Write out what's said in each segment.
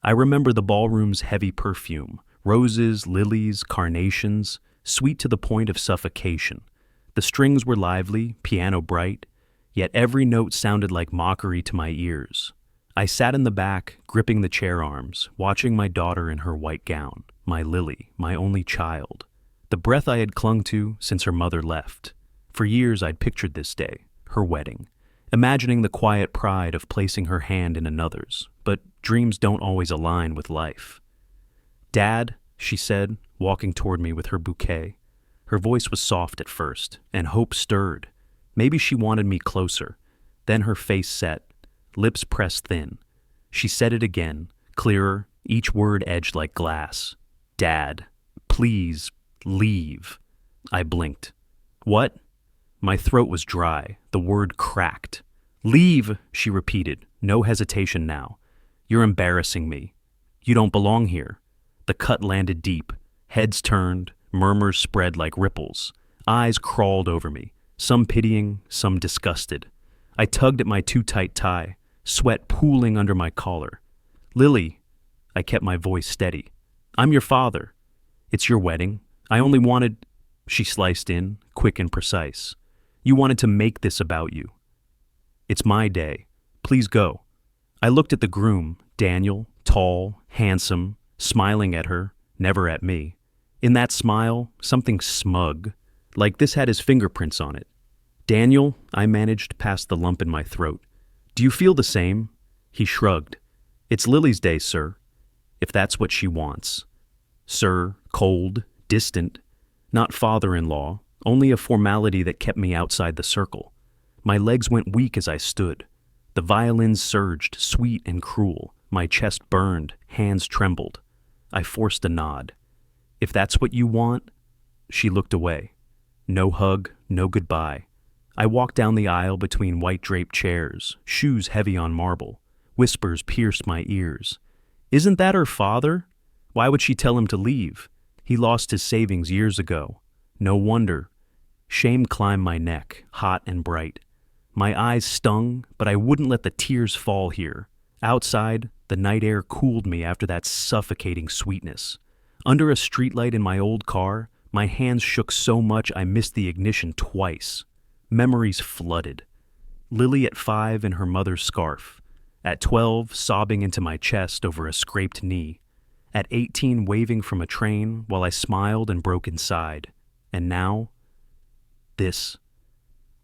I remember the ballroom's heavy perfume, roses, lilies, carnations, sweet to the point of suffocation. The strings were lively, piano bright, yet every note sounded like mockery to my ears. I sat in the back, gripping the chair arms, watching my daughter in her white gown, my Lily, my only child. The breath I had clung to since her mother left. For years I'd pictured this day, her wedding, imagining the quiet pride of placing her hand in another's, but dreams don't always align with life. "Dad," she said, walking toward me with her bouquet. Her voice was soft at first, and hope stirred. Maybe she wanted me closer. Then her face set, lips pressed thin. She said it again, clearer, each word edged like glass. "Dad, please, leave." I blinked. "What?" My throat was dry. The word cracked. "Leave," she repeated, no hesitation now. "You're embarrassing me. You don't belong here." The cut landed deep. Heads turned, murmurs spread like ripples. Eyes crawled over me, some pitying, some disgusted. I tugged at my too-tight tie, sweat pooling under my collar. "Lily," I kept my voice steady. "I'm your father. It's your wedding. I only wanted—" She sliced in, quick and precise. "You wanted to make this about you. It's my day. Please go." I looked at the groom, Daniel, tall, handsome, smiling at her, never at me. In that smile, something smug, like this had his fingerprints on it. "Daniel," I managed past the lump in my throat. "Do you feel the same?" He shrugged. "It's Lily's day, sir, if that's what she wants." Sir, cold, distant, not father-in-law, only a formality that kept me outside the circle. My legs went weak as I stood. The violins surged, sweet and cruel. My chest burned, hands trembled. I forced a nod. "If that's what you want—" She looked away. No hug, no goodbye. I walked down the aisle between white-draped chairs, shoes heavy on marble. Whispers pierced my ears. "Isn't that her father? Why would she tell him to leave? He lost his savings years ago. No wonder." Shame climbed my neck, hot and bright. My eyes stung, but I wouldn't let the tears fall here. Outside, the night air cooled me after that suffocating sweetness. Under a streetlight in my old car, my hands shook so much I missed the ignition twice. Memories flooded. Lily at 5 in her mother's scarf. At 12, sobbing into my chest over a scraped knee. At 18, waving from a train while I smiled and broke inside. And now, this.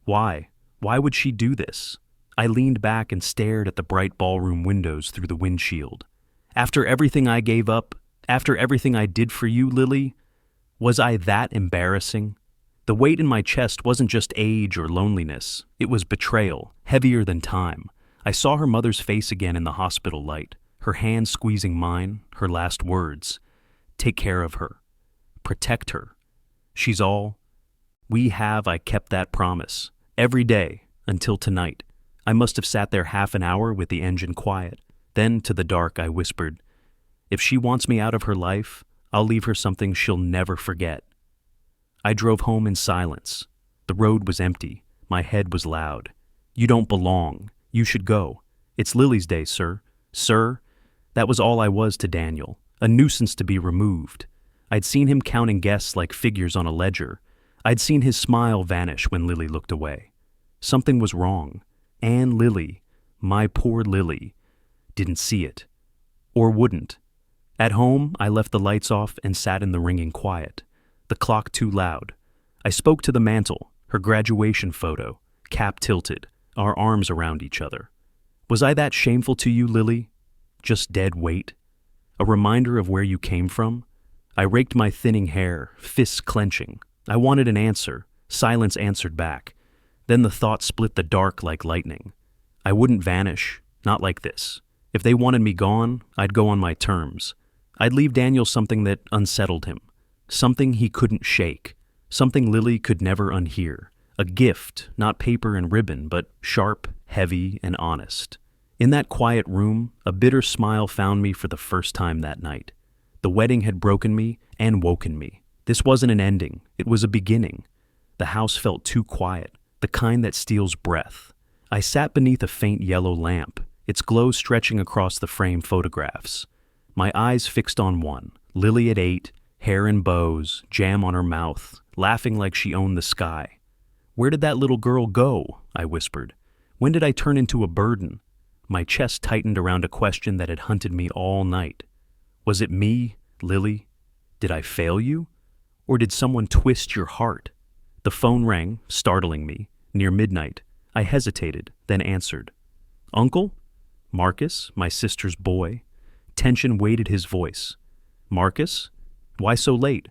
Why? Why would she do this? I leaned back and stared at the bright ballroom windows through the windshield. After everything I gave up, after everything I did for you, Lily, was I that embarrassing? The weight in my chest wasn't just age or loneliness. It was betrayal, heavier than time. I saw her mother's face again in the hospital light, her hand squeezing mine, her last words. "Take care of her. Protect her. She's all I kept that promise. Every day, until tonight. I must have sat there half an hour with the engine quiet. Then, to the dark, I whispered, if she wants me out of her life, I'll leave her something she'll never forget. I drove home in silence. The road was empty. My head was loud. You don't belong. You should go. It's Lily's day, sir. Sir? That was all I was to Daniel. A nuisance to be removed. I'd seen him counting guests like figures on a ledger. I'd seen his smile vanish when Lily looked away. Something was wrong. And Lily, my poor Lily, didn't see it. Or wouldn't. At home, I left the lights off and sat in the ringing quiet. The clock too loud. I spoke to the mantel, her graduation photo, cap tilted, our arms around each other. Was I that shameful to you, Lily? Just dead weight? A reminder of where you came from? I raked my thinning hair, fists clenching. I wanted an answer. Silence answered back. Then the thought split the dark like lightning. I wouldn't vanish, not like this. If they wanted me gone, I'd go on my terms. I'd leave Daniel something that unsettled him. Something he couldn't shake. Something Lily could never unhear. A gift, not paper and ribbon, but sharp, heavy, and honest. In that quiet room, a bitter smile found me for the first time that night. The wedding had broken me and woken me. This wasn't an ending, it was a beginning. The house felt too quiet, the kind that steals breath. I sat beneath a faint yellow lamp, its glow stretching across the frame photographs. My eyes fixed on one, Lily at 8, hair in bows, jam on her mouth, laughing like she owned the sky. "Where did that little girl go?" I whispered. "When did I turn into a burden?" My chest tightened around a question that had hunted me all night. Was it me, Lily? Did I fail you? Or did someone twist your heart? The phone rang, startling me. Near midnight, I hesitated, then answered. "Uncle?" "Marcus, my sister's boy." Tension weighted his voice. "Marcus? Why so late?"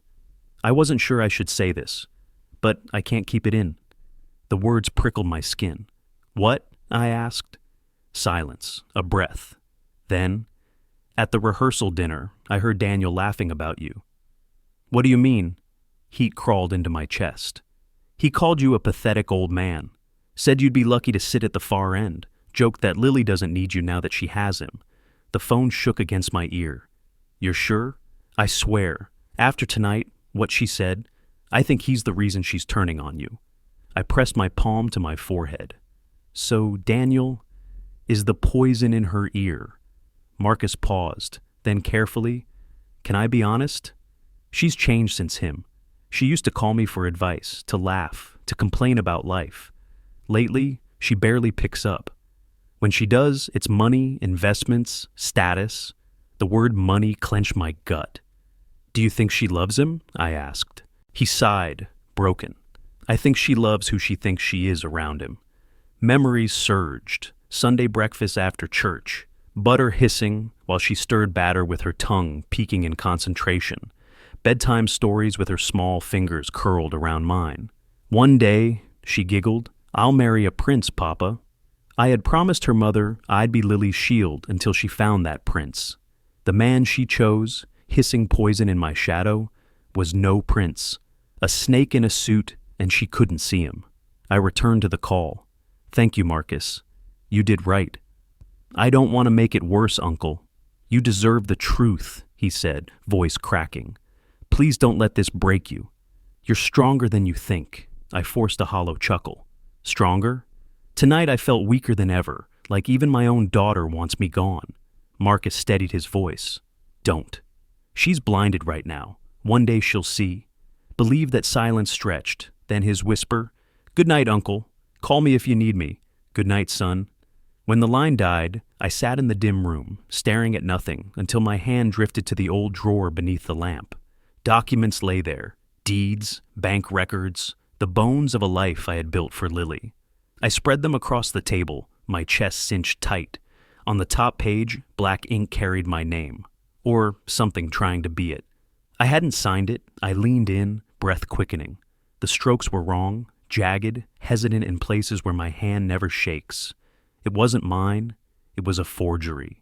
I wasn't sure I should say this, but I can't keep it in. The words prickled my skin. "What?" I asked. Silence, a breath. Then, "At the rehearsal dinner, I heard Daniel laughing about you." "What do you mean?" Heat crawled into my chest. "He called you a pathetic old man. Said you'd be lucky to sit at the far end. Joked that Lily doesn't need you now that she has him." The phone shook against my ear. "You're sure?" "I swear. After tonight, what she said, I think he's the reason she's turning on you." I pressed my palm to my forehead. "So, Daniel is the poison in her ear." Marcus paused, then carefully, "Can I be honest? She's changed since him. She used to call me for advice, to laugh, to complain about life. Lately, she barely picks up. When she does, it's money, investments, status." The word money clenched my gut. "Do you think she loves him?" I asked. He sighed, broken. "I think she loves who she thinks she is around him." Memories surged. Sunday breakfast after church, butter hissing while she stirred batter with her tongue peaking in concentration. Bedtime stories with her small fingers curled around mine. "One day," she giggled, "I'll marry a prince, Papa." I had promised her mother I'd be Lily's shield until she found that prince. The man she chose, hissing poison in my shadow, was no prince. A snake in a suit, and she couldn't see him. I returned to the call. "Thank you, Marcus. You did right." "I don't want to make it worse, Uncle. You deserve the truth," he said, voice cracking. "Please don't let this break you. You're stronger than you think." I forced a hollow chuckle. "Stronger?" Tonight I felt weaker than ever, like even my own daughter wants me gone. Marcus steadied his voice. "Don't. She's blinded right now. One day she'll see." Believe that silence stretched, then his whisper, "Good night, Uncle. Call me if you need me. Good night, son." When the line died, I sat in the dim room, staring at nothing until my hand drifted to the old drawer beneath the lamp. Documents lay there, deeds, bank records, the bones of a life I had built for Lily. I spread them across the table, my chest cinched tight. On the top page, black ink carried my name, or something trying to be it. I hadn't signed it. I leaned in, breath quickening. The strokes were wrong, jagged, hesitant in places where my hand never shakes. It wasn't mine. It was a forgery.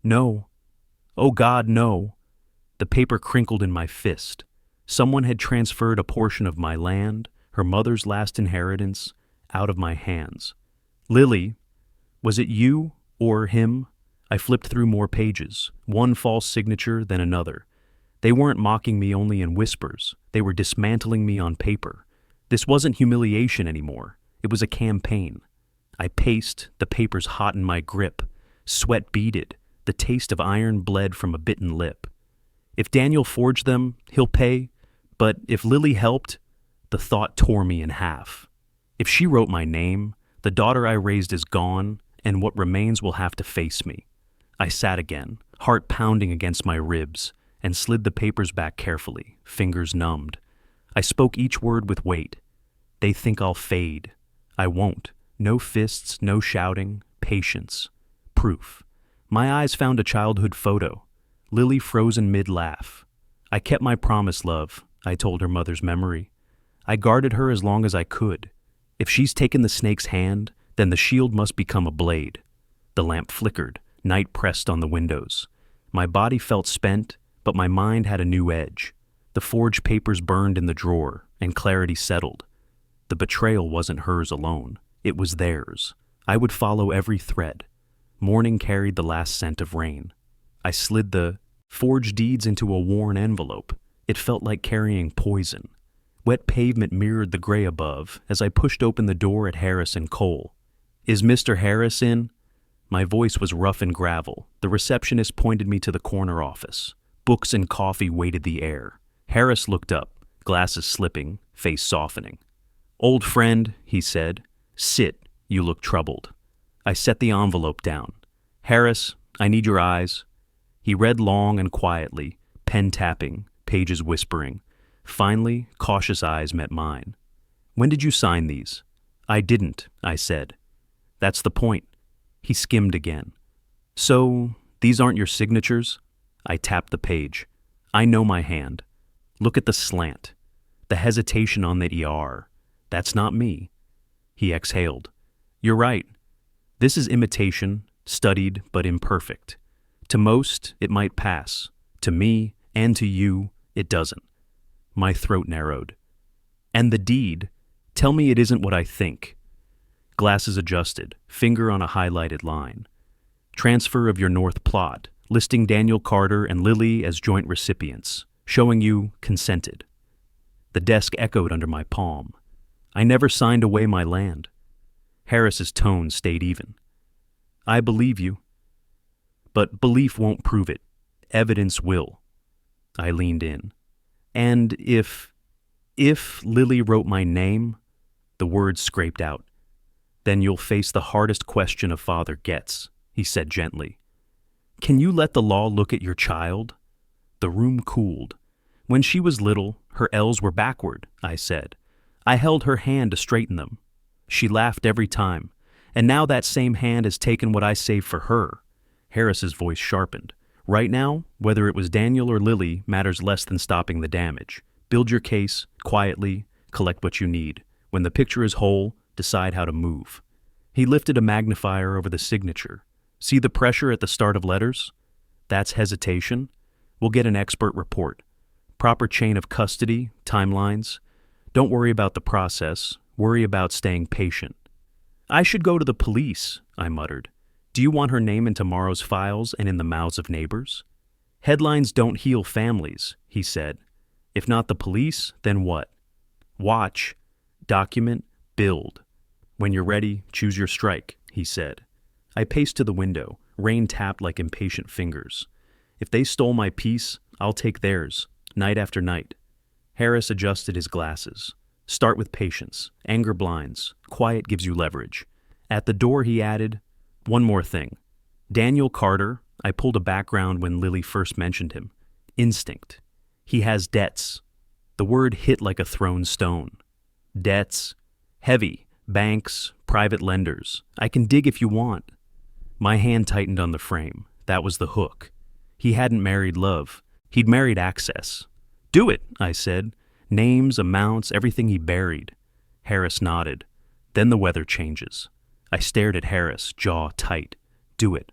No. Oh God, no. The paper crinkled in my fist. Someone had transferred a portion of my land, her mother's last inheritance, out of my hands. "Lily, was it you or him?" I flipped through more pages, one false signature, then another. They weren't mocking me only in whispers. They were dismantling me on paper. This wasn't humiliation anymore. It was a campaign. I paced, the papers hot in my grip. Sweat beaded. The taste of iron bled from a bitten lip. If Daniel forged them, he'll pay. But if Lily helped, the thought tore me in half. If she wrote my name, the daughter I raised is gone, and what remains will have to face me. I sat again, heart pounding against my ribs, and slid the papers back carefully, fingers numbed. I spoke each word with weight. They think I'll fade. I won't. No fists, no shouting, patience. Proof. My eyes found a childhood photo. Lily frozen mid-laugh. "I kept my promise, love," I told her mother's memory. "I guarded her as long as I could. If she's taken the snake's hand, then the shield must become a blade." The lamp flickered. Night pressed on the windows. My body felt spent, but my mind had a new edge. The forged papers burned in the drawer, and clarity settled. The betrayal wasn't hers alone. It was theirs. I would follow every thread. Morning carried the last scent of rain. I slid the forged deeds into a worn envelope. It felt like carrying poison. Wet pavement mirrored the gray above as I pushed open the door at Harris and Cole. "Is Mr. Harris in?" My voice was rough and gravel. The receptionist pointed me to the corner office. Books and coffee weighted the air. Harris looked up, glasses slipping, face softening. "Old friend," he said. "Sit, you look troubled." I set the envelope down. "Harris, I need your eyes." He read long and quietly, pen tapping, pages whispering. Finally, cautious eyes met mine. "When did you sign these?" "I didn't," I said. "That's the point." He skimmed again. "So, these aren't your signatures?" I tapped the page. "I know my hand. Look at the slant. The hesitation on the ER. That's not me." He exhaled. "You're right. This is imitation, studied but imperfect. To most, it might pass. To me, and to you, it doesn't." My throat narrowed. "And the deed? Tell me it isn't what I think." Glasses adjusted, finger on a highlighted line. "Transfer of your North plot, listing Daniel Carter and Lily as joint recipients, showing you consented." The desk echoed under my palm. "I never signed away my land." Harris's tone stayed even. "I believe you. But belief won't prove it. Evidence will." I leaned in. "And if Lily wrote my name," the words scraped out, "then you'll face the hardest question a father gets," he said gently. "Can you let the law look at your child?" The room cooled. "When she was little, her L's were backward," I said. "I held her hand to straighten them. She laughed every time, and now that same hand has taken what I saved for her." Harris's voice sharpened. "Right now, whether it was Daniel or Lily matters less than stopping the damage. Build your case, quietly, collect what you need. When the picture is whole, decide how to move." He lifted a magnifier over the signature. "See the pressure at the start of letters? That's hesitation. We'll get an expert report. Proper chain of custody, timelines. Don't worry about the process. Worry about staying patient." "I should go to the police," I muttered. "Do you want her name in tomorrow's files and in the mouths of neighbors?" "Headlines don't heal families," he said. "If not the police, then what? Watch, document, build. When you're ready, choose your strike," he said. I paced to the window. Rain tapped like impatient fingers. "If they stole my peace, I'll take theirs, night after night." Harris adjusted his glasses. "Start with patience. Anger blinds. Quiet gives you leverage." At the door, he added, "One more thing. Daniel Carter," I pulled a background when Lily first mentioned him. "Instinct. He has debts." The word hit like a thrown stone. "Debts. Heavy. Banks, private lenders. I can dig if you want." My hand tightened on the frame. That was the hook. He hadn't married love. He'd married access. "Do it," I said. "Names, amounts, everything he buried." Harris nodded. "Then the weather changes." I stared at Harris, jaw tight. "Do it.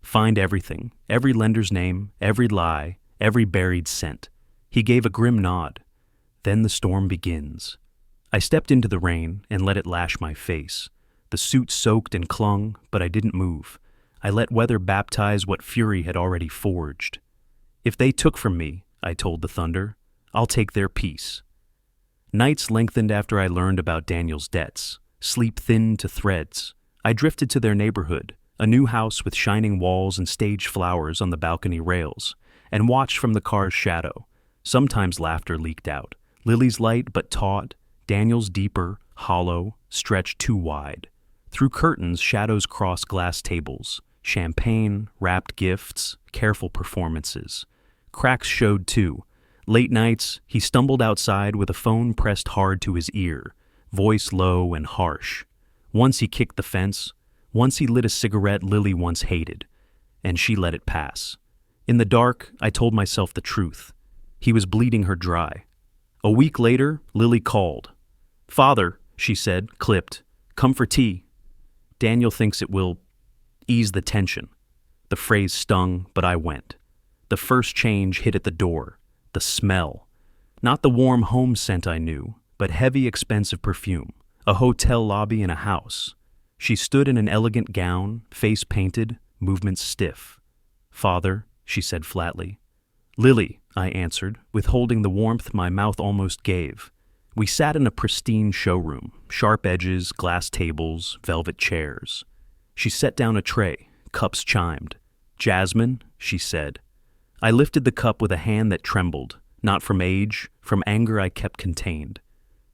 Find everything, every lender's name, every lie, every buried cent." He gave a grim nod. "Then the storm begins." I stepped into the rain and let it lash my face. The suit soaked and clung, but I didn't move. I let weather baptize what fury had already forged. "If they took from me," I told the thunder, "I'll take their peace." Nights lengthened after I learned about Daniel's debts. Sleep thinned to threads. I drifted to their neighborhood, a new house with shining walls and stage flowers on the balcony rails, and watched from the car's shadow. Sometimes laughter leaked out. Lily's light but taut, Daniel's deeper, hollow, stretched too wide. Through curtains, shadows crossed glass tables. Champagne, wrapped gifts, careful performances. Cracks showed too. Late nights, he stumbled outside with a phone pressed hard to his ear, voice low and harsh. Once he kicked the fence. Once he lit a cigarette Lily once hated, and she let it pass. In the dark, I told myself the truth. He was bleeding her dry. A week later, Lily called. "Father," she said, clipped, "come for tea." "Daniel thinks it will ease the tension." The phrase stung, but I went. The first change hit at the door. The smell. Not the warm home scent I knew, but heavy, expensive perfume. A hotel lobby in a house. She stood in an elegant gown, face painted, movements stiff. "Father," she said flatly. "Lily," I answered, withholding the warmth my mouth almost gave. We sat in a pristine showroom, sharp edges, glass tables, velvet chairs. She set down a tray, cups chimed. "Jasmine," she said. I lifted the cup with a hand that trembled, not from age, from anger I kept contained.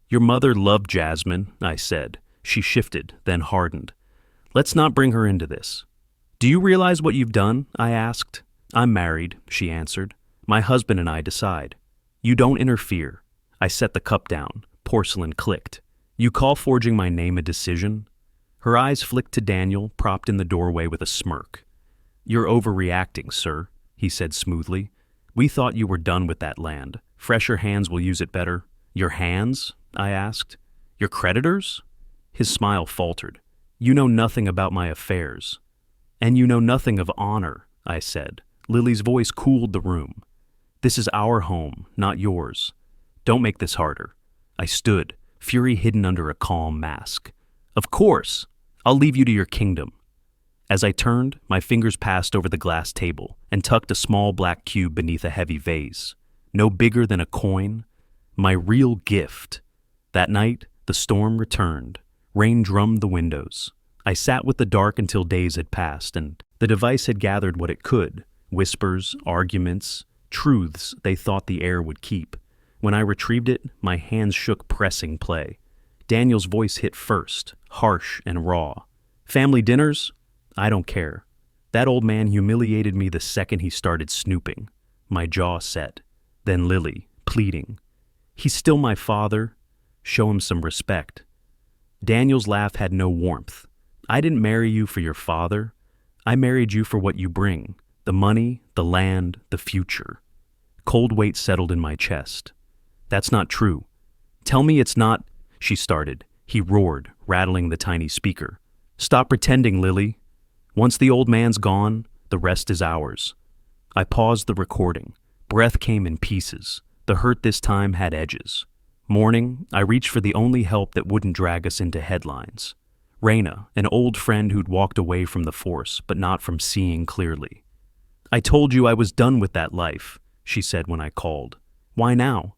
"Your mother loved Jasmine," I said. She shifted, then hardened. "Let's not bring her into this." "Do you realize what you've done?" I asked. "I'm married," she answered. "My husband and I decide." "You don't interfere." I set the cup down. Porcelain clicked. "You call forging my name a decision?" Her eyes flicked to Daniel, propped in the doorway with a smirk. "You're overreacting, sir," he said smoothly. "We thought you were done with that land. Fresher hands will use it better." "Your hands?" I asked. "Your creditors?" His smile faltered. "You know nothing about my affairs." "And you know nothing of honor," I said. Lily's voice cooled the room. "This is our home, not yours. Don't make this harder." I stood, fury hidden under a calm mask. "Of course! I'll leave you to your kingdom." As I turned, my fingers passed over the glass table and tucked a small black cube beneath a heavy vase. No bigger than a coin. My real gift. That night, the storm returned. Rain drummed the windows. I sat with the dark until days had passed, and the device had gathered what it could. Whispers, arguments, truths they thought the air would keep. When I retrieved it, my hands shook pressing play. Daniel's voice hit first, harsh and raw. "Family dinners? I don't care." That old man humiliated me the second he started snooping. My jaw set. Then Lily, pleading. "He's still my father. Show him some respect." Daniel's laugh had no warmth. "I didn't marry you for your father. I married you for what you bring. The money, the land, the future." Cold weight settled in my chest. "That's not true." "Tell me it's not," she started. He roared, rattling the tiny speaker. "Stop pretending, Lily. Once the old man's gone, the rest is ours." I paused the recording. Breath came in pieces. The hurt this time had edges. Morning, I reached for the only help that wouldn't drag us into headlines. Raina, an old friend who'd walked away from the force, but not from seeing clearly. "I told you I was done with that life," she said when I called. "Why now?"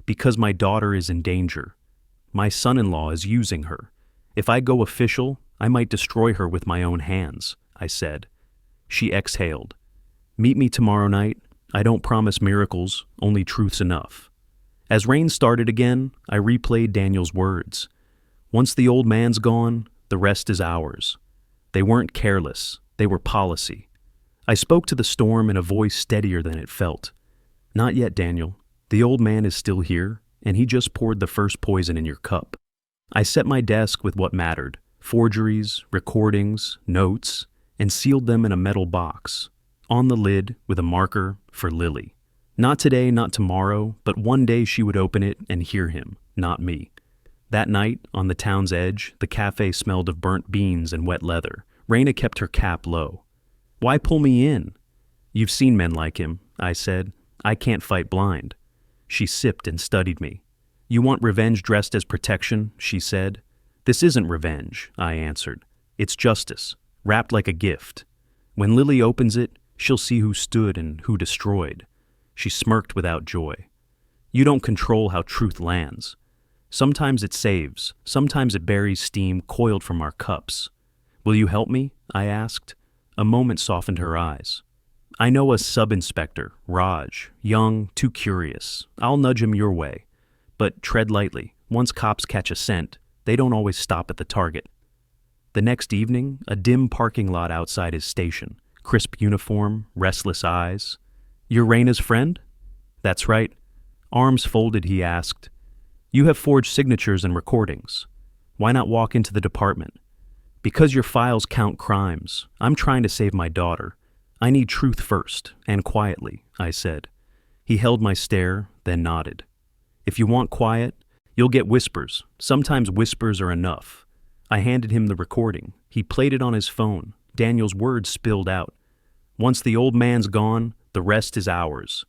"Because my daughter is in danger. My son-in-law is using her. If I go official, I might destroy her with my own hands," I said. She exhaled. "Meet me tomorrow night. I don't promise miracles, only truth's enough." As rain started again, I replayed Daniel's words. "Once the old man's gone, the rest is ours." They weren't careless. They were policy. I spoke to the storm in a voice steadier than it felt. "Not yet, Daniel. The old man is still here, and he just poured the first poison in your cup." I set my desk with what mattered, forgeries, recordings, notes, and sealed them in a metal box. On the lid, with a marker, for Lily. Not today, not tomorrow, but one day she would open it and hear him, not me. That night, on the town's edge, the cafe smelled of burnt beans and wet leather. Raina kept her cap low. "Why pull me in?" "You've seen men like him," I said. "I can't fight blind." She sipped and studied me. "You want revenge dressed as protection," she said. "This isn't revenge," I answered. "It's justice, wrapped like a gift. When Lily opens it, she'll see who stood and who destroyed." She smirked without joy. "You don't control how truth lands. Sometimes it saves, sometimes it buries steam coiled from our cups." "Will you help me?" I asked. A moment softened her eyes. "I know a sub-inspector, Raj, young, too curious. I'll nudge him your way. But tread lightly. Once cops catch a scent, they don't always stop at the target." The next evening, a dim parking lot outside his station. Crisp uniform, restless eyes. "You're Raina's friend?" "That's right." Arms folded, he asked. "You have forged signatures and recordings. Why not walk into the department?" "Because your files count crimes. I'm trying to save my daughter. I need truth first, and quietly," I said. He held my stare, then nodded. "If you want quiet, you'll get whispers. Sometimes whispers are enough." I handed him the recording. He played it on his phone. Daniel's words spilled out. "Once the old man's gone, the rest is ours."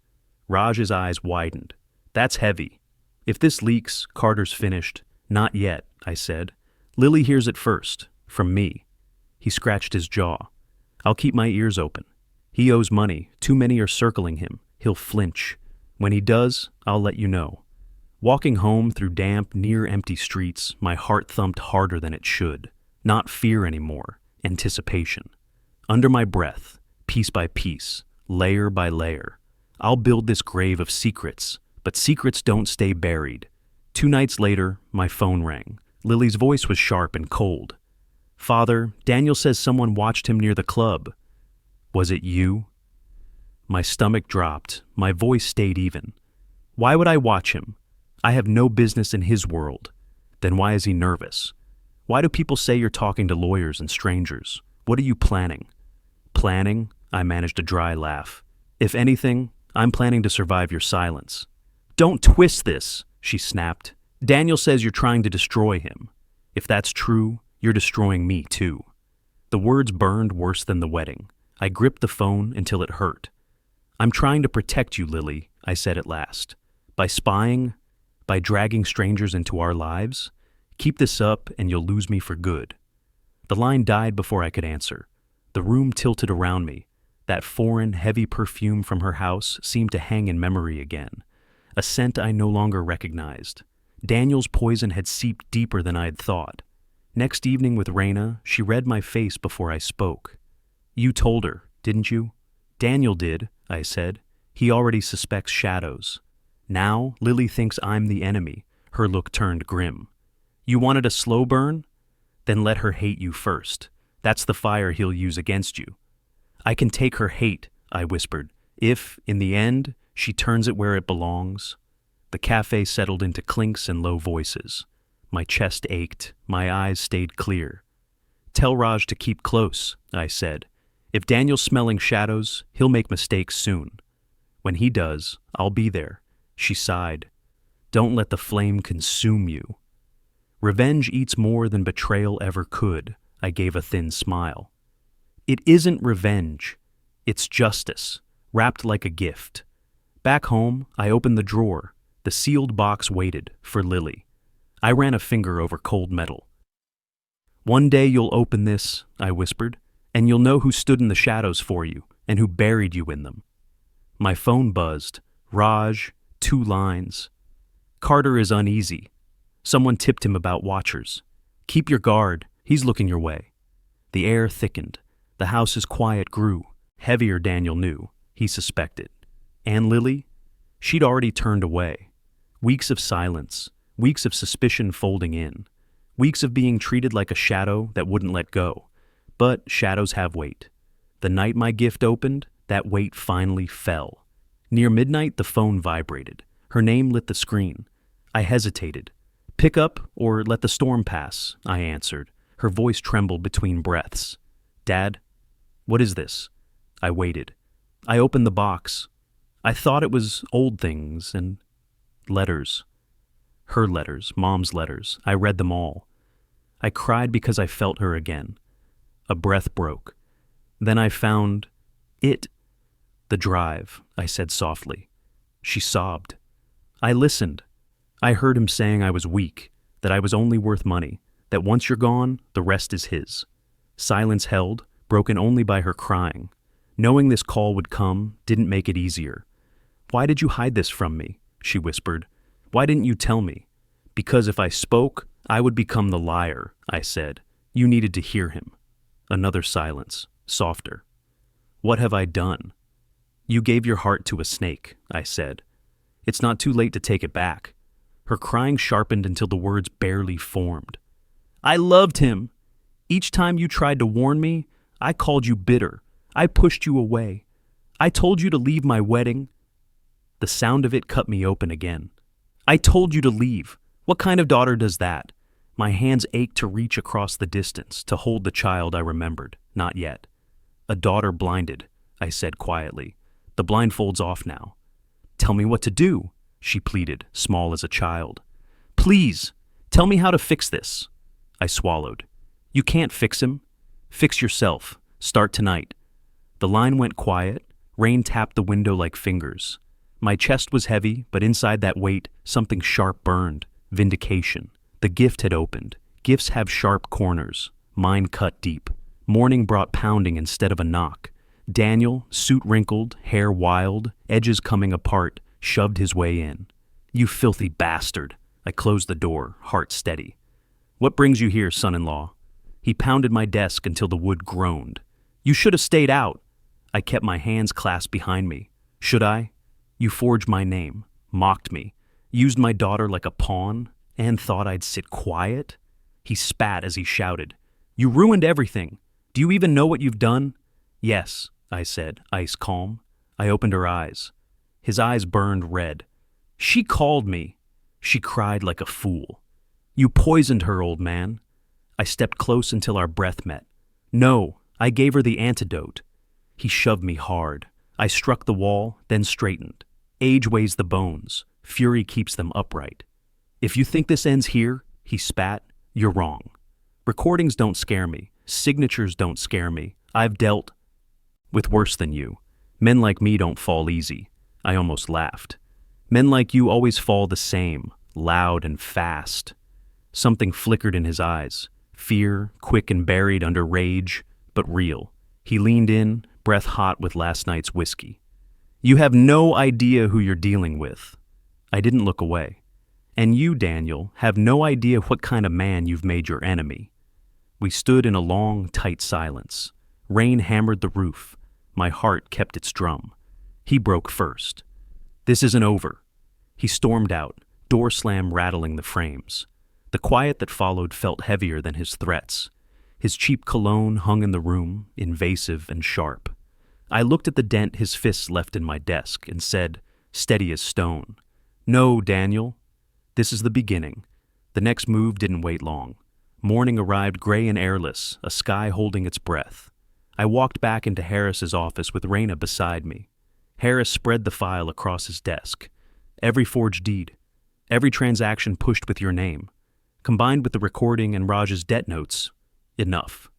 Raj's eyes widened. "That's heavy. If this leaks, Carter's finished." "Not yet," I said. "Lily hears it first, from me." He scratched his jaw. "I'll keep my ears open. He owes money. Too many are circling him. He'll flinch. When he does, I'll let you know." Walking home through damp, near-empty streets, my heart thumped harder than it should. Not fear anymore, anticipation. Under my breath, piece by piece, layer by layer. I'll build this grave of secrets, but secrets don't stay buried. 2 nights later, my phone rang. Lily's voice was sharp and cold. "Father, Daniel says someone watched him near the club." "Was it you?" My stomach dropped. My voice stayed even. "Why would I watch him? I have no business in his world." "Then why is he nervous? Why do people say you're talking to lawyers and strangers? What are you planning?" "Planning?" I managed a dry laugh. "If anything, I'm planning to survive your silence." "Don't twist this," she snapped. "Daniel says you're trying to destroy him. If that's true, you're destroying me too." The words burned worse than the wedding. I gripped the phone until it hurt. "I'm trying to protect you, Lily," I said at last. "By spying, by dragging strangers into our lives. Keep this up and you'll lose me for good." The line died before I could answer. The room tilted around me. That foreign, heavy perfume from her house seemed to hang in memory again, a scent I no longer recognized. Daniel's poison had seeped deeper than I'd thought. Next evening with Raina, she read my face before I spoke. "You told her, didn't you?" "Daniel did," I said. "He already suspects shadows." Now, Lily thinks I'm the enemy. Her look turned grim. "You wanted a slow burn? Then let her hate you first. That's the fire he'll use against you." "I can take her hate," I whispered, "if, in the end, she turns it where it belongs." The cafe settled into clinks and low voices. My chest ached, my eyes stayed clear. "Tell Raj to keep close," I said. "If Daniel's smelling shadows, he'll make mistakes soon. When he does, I'll be there." She sighed. "Don't let the flame consume you." "Revenge eats more than betrayal ever could," I gave a thin smile. "It isn't revenge. It's justice, wrapped like a gift." Back home, I opened the drawer. The sealed box waited for Lily. I ran a finger over cold metal. "One day you'll open this," I whispered, "and you'll know who stood in the shadows for you and who buried you in them." My phone buzzed. Raj, 2 lines. "Carter is uneasy. Someone tipped him about watchers. Keep your guard. He's looking your way." The air thickened. The house's quiet grew. Heavier, Daniel knew. He suspected. And Lily? She'd already turned away. Weeks of silence. Weeks of suspicion folding in. Weeks of being treated like a shadow that wouldn't let go. But shadows have weight. The night my gift opened, that weight finally fell. Near midnight, the phone vibrated. Her name lit the screen. I hesitated. "Pick up or let the storm pass," I answered. Her voice trembled between breaths. "Dad? What is this?" I waited. I opened the box. I thought it was old things and letters. Her letters, Mom's letters. I read them all. I cried because I felt her again. A breath broke. Then I found it. "The drive," I said softly. She sobbed. I listened. I heard him saying I was weak, that I was only worth money, that once you're gone, the rest is his. Silence held, broken only by her crying. Knowing this call would come didn't make it easier. "Why did you hide this from me?" she whispered. "Why didn't you tell me?" "Because if I spoke, I would become the liar," I said. "You needed to hear him." Another silence, softer. "What have I done?" "You gave your heart to a snake," I said. "It's not too late to take it back." Her crying sharpened until the words barely formed. "I loved him. Each time you tried to warn me, I called you bitter. I pushed you away. I told you to leave my wedding." The sound of it cut me open again. "I told you to leave. What kind of daughter does that?" My hands ached to reach across the distance, to hold the child I remembered. Not yet. "A daughter blinded," I said quietly. "The blindfold's off now." "Tell me what to do," she pleaded, small as a child. "Please, tell me how to fix this." I swallowed. "You can't fix him. Fix yourself. Start tonight." The line went quiet. Rain tapped the window like fingers. My chest was heavy, but inside that weight, something sharp burned. Vindication. The gift had opened. Gifts have sharp corners. Mine cut deep. Morning brought pounding instead of a knock. Daniel, suit wrinkled, hair wild, edges coming apart, shoved his way in. "You filthy bastard." I closed the door, heart steady. "What brings you here, son-in-law?" He pounded my desk until the wood groaned. You should have stayed out. I kept my hands clasped behind me. Should I? You forged my name, mocked me, used my daughter like a pawn, and thought I'd sit quiet? He spat as he shouted. You ruined everything. Do you even know what you've done? Yes, I said, ice calm. I opened her eyes. His eyes burned red. She called me. She cried like a fool. You poisoned her, old man. I stepped close until our breath met. No, I gave her the antidote. He shoved me hard. I struck the wall, then straightened. Age weighs the bones. Fury keeps them upright. If you think this ends here, he spat, you're wrong. Recordings don't scare me. Signatures don't scare me. I've dealt with worse than you. Men like me don't fall easy. I almost laughed. Men like you always fall the same, loud and fast. Something flickered in his eyes. Fear, quick and buried under rage, but real. He leaned in, breath hot with last night's whiskey. You have no idea who you're dealing with. I didn't look away. And you, Daniel, have no idea what kind of man you've made your enemy. We stood in a long, tight silence. Rain hammered the roof. My heart kept its drum. He broke first. This isn't over. He stormed out, door slam rattling the frames. The quiet that followed felt heavier than his threats. His cheap cologne hung in the room, invasive and sharp. I looked at the dent his fists left in my desk and said, steady as stone, No, Daniel. This is the beginning. The next move didn't wait long. Morning arrived gray and airless, a sky holding its breath. I walked back into Harris's office with Raina beside me. Harris spread the file across his desk. Every forged deed, every transaction pushed with your name, combined with the recording and Raj's debt notes, enough.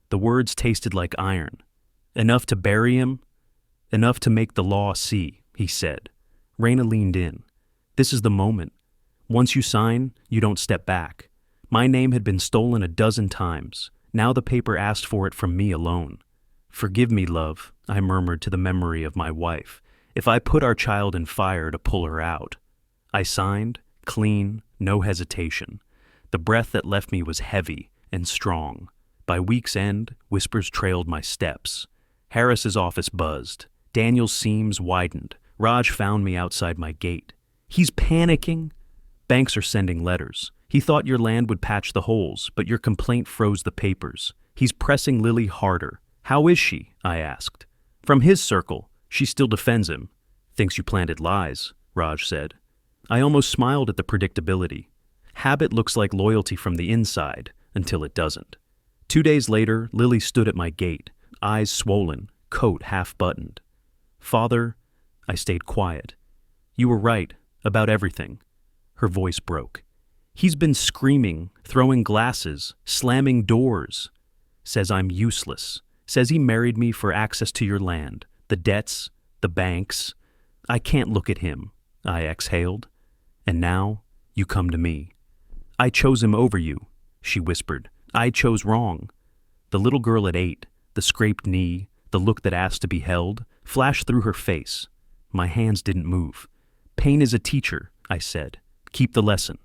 The words tasted like iron. Enough to bury him, enough to make the law see, he said. Raina leaned in. This is the moment. Once you sign, you don't step back. My name had been stolen a dozen times. Now the paper asked for it from me alone. Forgive me, love, I murmured to the memory of my wife, if I put our child in fire to pull her out. I signed, clean, no hesitation. The breath that left me was heavy and strong. By week's end, whispers trailed my steps. Harris's office buzzed. Daniel's seams widened. Raj found me outside my gate. He's panicking. Banks are sending letters. He thought your land would patch the holes, but your complaint froze the papers. He's pressing Lily harder. How is she? I asked. From his circle, she still defends him. Thinks you planted lies, Raj said. I almost smiled at the predictability. Habit looks like loyalty from the inside, until it doesn't. 2 days later, Lily stood at my gate, eyes swollen, coat half-buttoned. Father, I stayed quiet. You were right, about everything. Her voice broke. He's been screaming, throwing glasses, slamming doors. Says I'm useless. Says he married me for access to your land, the debts, the banks. I can't look at him, I exhaled. And now, you come to me. I chose him over you, she whispered. I chose wrong. The little girl at 8, the scraped knee, the look that asked to be held, flashed through her face. My hands didn't move. Pain is a teacher, I said. Keep the lesson.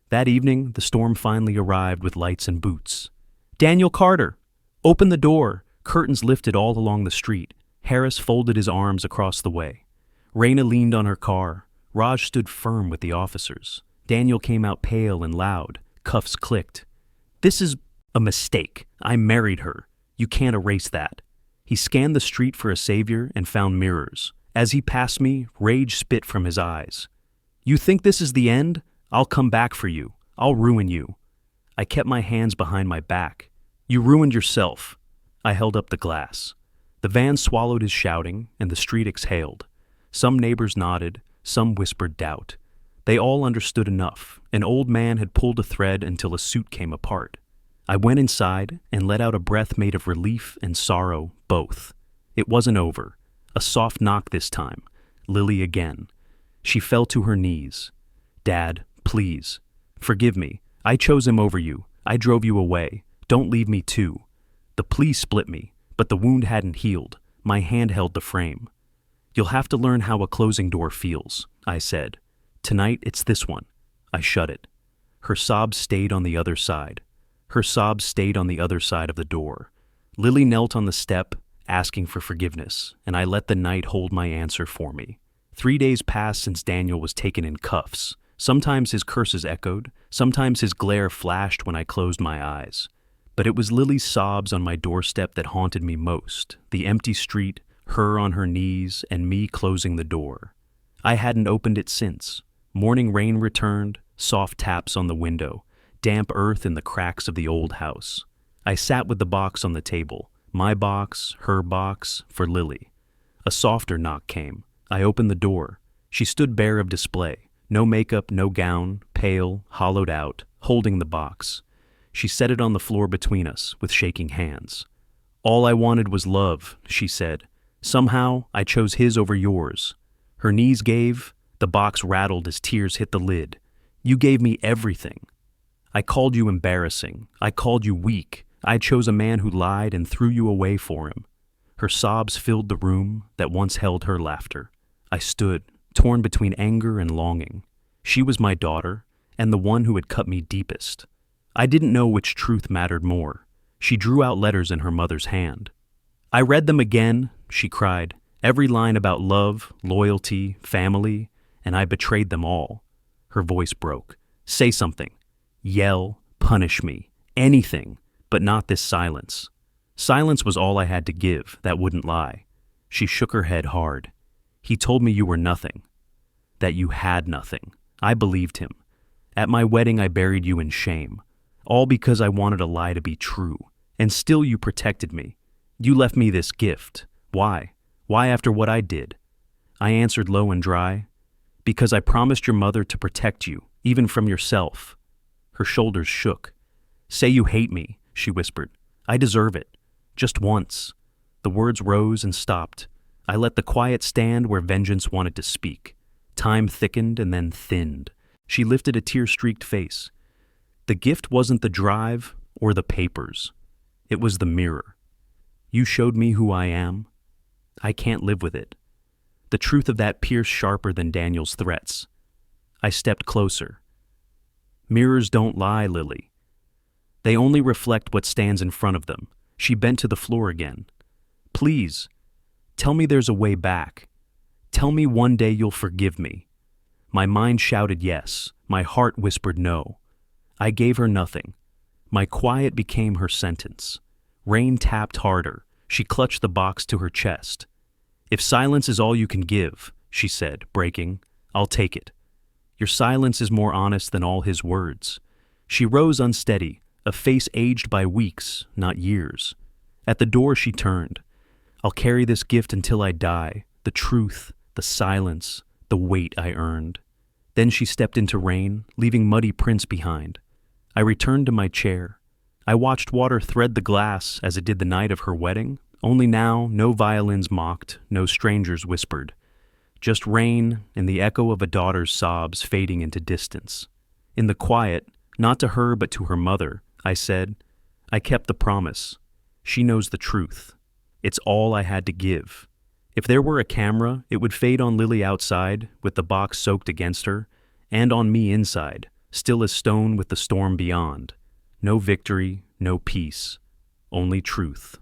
That evening, the storm finally arrived with lights and boots. Daniel Carter! Open the door! Curtains lifted all along the street. Harris folded his arms across the way. Raina leaned on her car. Raj stood firm with the officers. Daniel came out pale and loud. Cuffs clicked. This is a mistake. I married her. You can't erase that. He scanned the street for a savior and found mirrors. As he passed me, rage spit from his eyes. You think this is the end? I'll come back for you. I'll ruin you. I kept my hands behind my back. You ruined yourself. I held up the glass. The van swallowed his shouting, and the street exhaled. Some neighbors nodded, some whispered doubt. They all understood enough. An old man had pulled a thread until a suit came apart. I went inside and let out a breath made of relief and sorrow, both. It wasn't over. A soft knock this time. Lily again. She fell to her knees. Dad, please. Forgive me. I chose him over you. I drove you away. Don't leave me too. The police split me, but the wound hadn't healed. My hand held the frame. You'll have to learn how a closing door feels, I said. Tonight it's this one. I shut it. Her sobs stayed on the other side. Her sobs stayed on the other side of the door. Lily knelt on the step, asking for forgiveness, and I let the night hold my answer for me. 3 days passed since Daniel was taken in cuffs. Sometimes his curses echoed, sometimes his glare flashed when I closed my eyes. But it was Lily's sobs on my doorstep that haunted me most, the empty street, her on her knees, and me closing the door. I hadn't opened it since. Morning rain returned, soft taps on the window, damp earth in the cracks of the old house. I sat with the box on the table, my box, her box, for Lily. A softer knock came. I opened the door. She stood bare of display, no makeup, no gown, pale, hollowed out, holding the box. She set it on the floor between us, with shaking hands. "All I wanted was love," she said. "Somehow, I chose his over yours." Her knees gave, the box rattled as tears hit the lid. "You gave me everything. I called you embarrassing. I called you weak. I chose a man who lied and threw you away for him." Her sobs filled the room that once held her laughter. I stood, torn between anger and longing. She was my daughter, and the one who had cut me deepest. I didn't know which truth mattered more. She drew out letters in her mother's hand. "I read them again," she cried, "every line about love, loyalty, family, and I betrayed them all." Her voice broke. "Say something. Yell, punish me, anything, but not this silence." Silence was all I had to give, that wouldn't lie. She shook her head hard. "He told me you were nothing, that you had nothing." I believed him. At my wedding I buried you in shame, all because I wanted a lie to be true, and still you protected me. You left me this gift. Why? Why after what I did? I answered low and dry, "Because I promised your mother to protect you, even from yourself." Her shoulders shook. "Say you hate me," she whispered. "I deserve it. Just once." The words rose and stopped. I let the quiet stand where vengeance wanted to speak. Time thickened and then thinned. She lifted a tear-streaked face. "The gift wasn't the drive or the papers. It was the mirror. You showed me who I am. I can't live with it." The truth of that pierced sharper than Daniel's threats. I stepped closer. "Mirrors don't lie, Lily. They only reflect what stands in front of them." She bent to the floor again. "Please, tell me there's a way back. Tell me one day you'll forgive me." My mind shouted yes. My heart whispered no. I gave her nothing. My quiet became her sentence. Rain tapped harder. She clutched the box to her chest. "If silence is all you can give," she said, breaking, "I'll take it. Your silence is more honest than all his words." She rose unsteady, a face aged by weeks, not years. At the door she turned. "I'll carry this gift until I die, the truth, the silence, the weight I earned." Then she stepped into rain, leaving muddy prints behind. I returned to my chair. I watched water thread the glass as it did the night of her wedding, only now no violins mocked, no strangers whispered. Just rain and the echo of a daughter's sobs fading into distance. In the quiet, not to her but to her mother, I said, "I kept the promise. She knows the truth. It's all I had to give." If there were a camera, it would fade on Lily outside, with the box soaked against her, and on me inside, still as stone with the storm beyond. No victory, no peace, only truth.